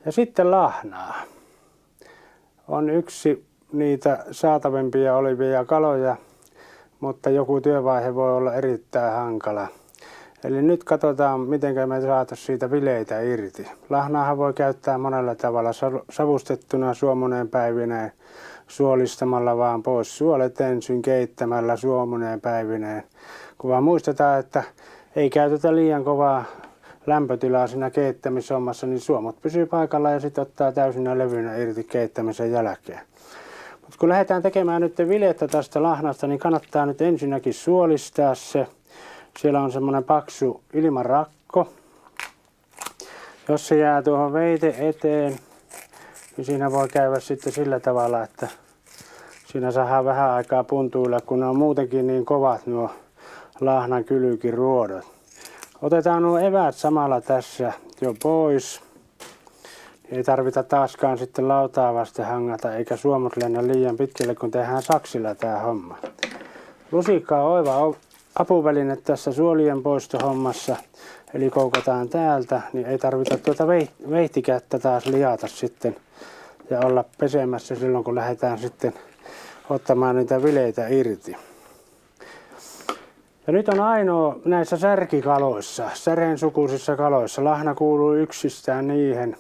Ja sitten lahnaa. On yksi niitä saatavimpia olevia kaloja, mutta joku työvaihe voi olla erittäin hankala. Eli nyt katsotaan, miten me saataisiin siitä vileitä irti. Lahnaahan voi käyttää monella tavalla savustettuna suomuneen päivineen, suolistamalla vaan pois suolet ensin, keittämällä suomuneen päivineen. Kun vaan muistetaan, että ei käytetä liian kovaa lämpötilaa siinä keittämishommassa, niin suomut pysyy paikalla ja sitten ottaa täysinä levynä irti keittämisen jälkeen. Mutta kun lähdetään tekemään nyt vilettä tästä lahnasta, niin kannattaa nyt ensinnäkin suolistaa se. Siellä on semmoinen paksu ilmarakko. Jos se jää tuohon veite eteen, niin siinä voi käydä sitten sillä tavalla, että siinä saadaan vähän aikaa puntuilla, kun ne on muutenkin niin kovat nuo lahnan kylkiruodot. Otetaan nuo eväät samalla tässä jo pois. Ei tarvita taaskaan sitten lautaa vasten hangata, eikä suomut lennä liian pitkälle, kun tehdään saksilla tämä homma. Lusikka on oiva apuväline tässä suolien poistohommassa. Eli koukataan täältä, niin ei tarvita tuota veihtikättä taas liata sitten ja olla pesemässä silloin, kun lähdetään sitten ottamaan niitä vileitä irti. Ja nyt on ainoa näissä särkikaloissa, säreen sukuisissa kaloissa, lahna kuuluu yksistään niihin,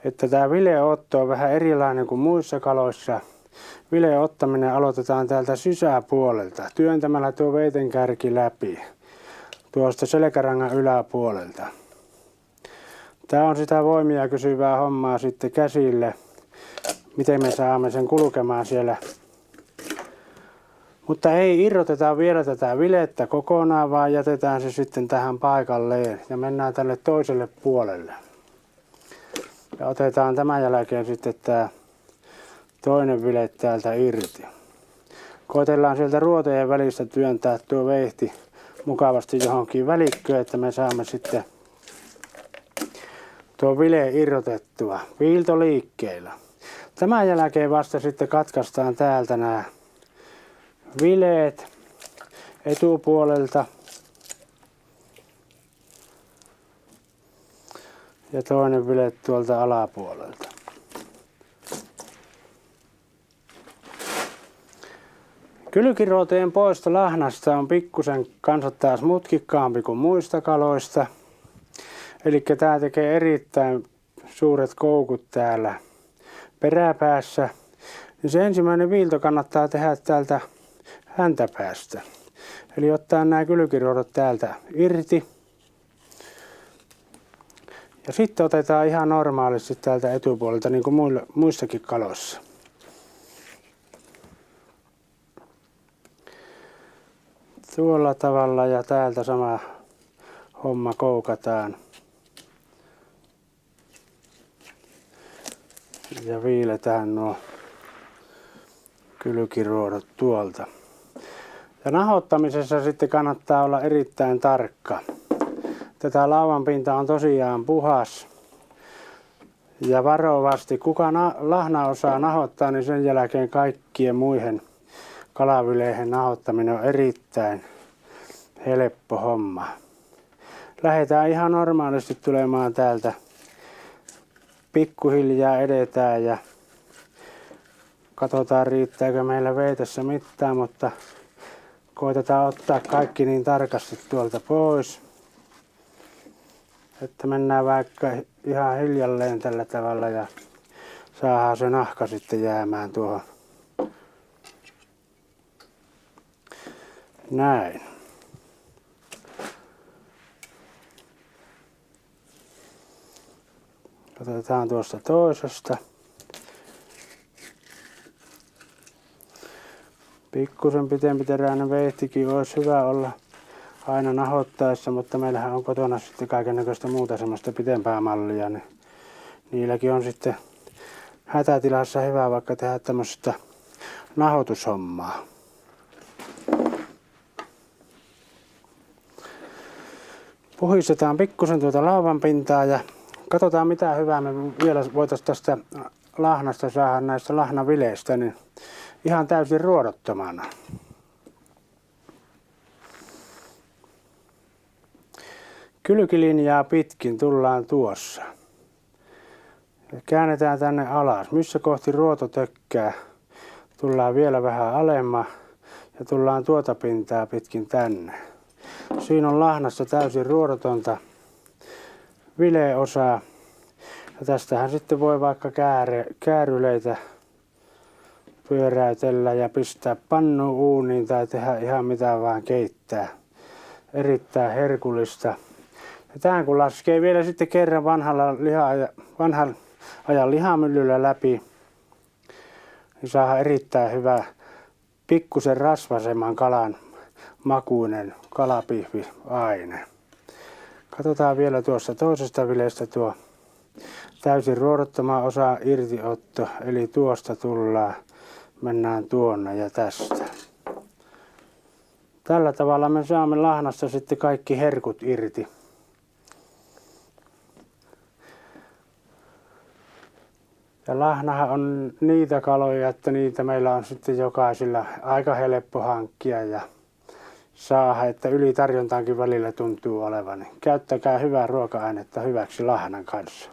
että tämä vileotto on vähän erilainen kuin muissa kaloissa. Vileen ottaminen aloitetaan täältä sisäpuolelta, työntämällä tuo veiten kärki läpi, tuosta selkärangan yläpuolelta. Tämä on sitä voimia kysyvää hommaa sitten käsille, miten me saamme sen kulkemaan siellä. Mutta ei irroteta vielä tätä vilettä kokonaan, vaan jätetään se sitten tähän paikalleen ja mennään tälle toiselle puolelle. Ja otetaan tämän jälkeen sitten tämä toinen vile täältä irti. Koetellaan sieltä ruotojen välistä työntää tuo veihti mukavasti johonkin välikköön, että me saamme sitten tuo vile irrotettua viiltoliikkeellä. Tämän jälkeen vasta sitten katkaistaan täältä nämä vileet etupuolelta ja toinen vile tuolta alapuolelta. Kylkiruotojen poisto lahnasta on pikkusen kanssa taas mutkikkaampi kuin muista kaloista. Eli tämä tekee erittäin suuret koukut täällä peräpäässä. Ja se ensimmäinen viilto kannattaa tehdä täältä häntäpäästä. Eli ottaa nämä kylkiruodot täältä irti. Ja sitten otetaan ihan normaalisti täältä etupuolelta niin kuin muissakin kaloissa. Tuolla tavalla ja täältä sama homma koukataan. Ja viiletään nuo kylkiruodot tuolta. Ja nahottamisessa sitten kannattaa olla erittäin tarkka. Tätä lauvan pinta on tosiaan puhas. Ja varovasti, kuka lahna osaa nahottaa, niin sen jälkeen kaikkien muihin kalavileihin nahottaminen on erittäin helppo homma. Lähdetään ihan normaalisti tulemaan täältä. Pikkuhiljaa edetään ja katsotaan riittääkö meillä veitessä mitään, mutta koitetaan ottaa kaikki niin tarkasti tuolta pois, että mennään vaikka ihan hiljalleen tällä tavalla ja saadaan se nahka sitten jäämään tuohon. Näin. Otetaan tuosta toisesta. Pikkusen pitempi-teräinen veihtikin olisi hyvä olla aina nahottaessa, mutta meillähän on kotona sitten kaikennäköistä muuta semmoista pitempää mallia, niin niilläkin on sitten hätätilassa hyvä vaikka tehdä tämmöistä nahoitushommaa. Puhistetaan pikkusen tuota lauvan pintaa ja katsotaan mitä hyvää me vielä voitaisiin tästä lahnasta saada näistä lahnavileistä niin ihan täysin ruodottomana. Kylkilinjaa pitkin tullaan tuossa. Ja käännetään tänne alas. Missä kohti ruoto tökkää. Tullaan vielä vähän alemma ja tullaan tuota pintaa pitkin tänne. Siinä on lahnassa täysin ruodotonta vileosaa. Ja tästähän sitten voi vaikka kääryleitä pyöräytellä ja pistää pannu uuniin tai tehdä ihan mitä vaan keittää. Erittäin herkullista. Ja tähän kun laskee vielä sitten kerran vanhan ajan lihamyllyllä läpi, niin saadaan erittäin hyvä pikkusen rasvasemman kalan makuinen kalapihviaine. Katsotaan vielä tuossa toisesta vileestä tuo täysin ruodottama osa irtiotto, eli tuosta mennään tuonne ja tästä. Tällä tavalla me saamme lahnasta sitten kaikki herkut irti. Ja lahnahan on niitä kaloja, että niitä meillä on sitten jokaisilla aika helppo hankkia ja saada, että ylitarjontaankin välillä tuntuu olevan. Käyttäkää hyvää ruoka-ainetta hyväksi lahnan kanssa.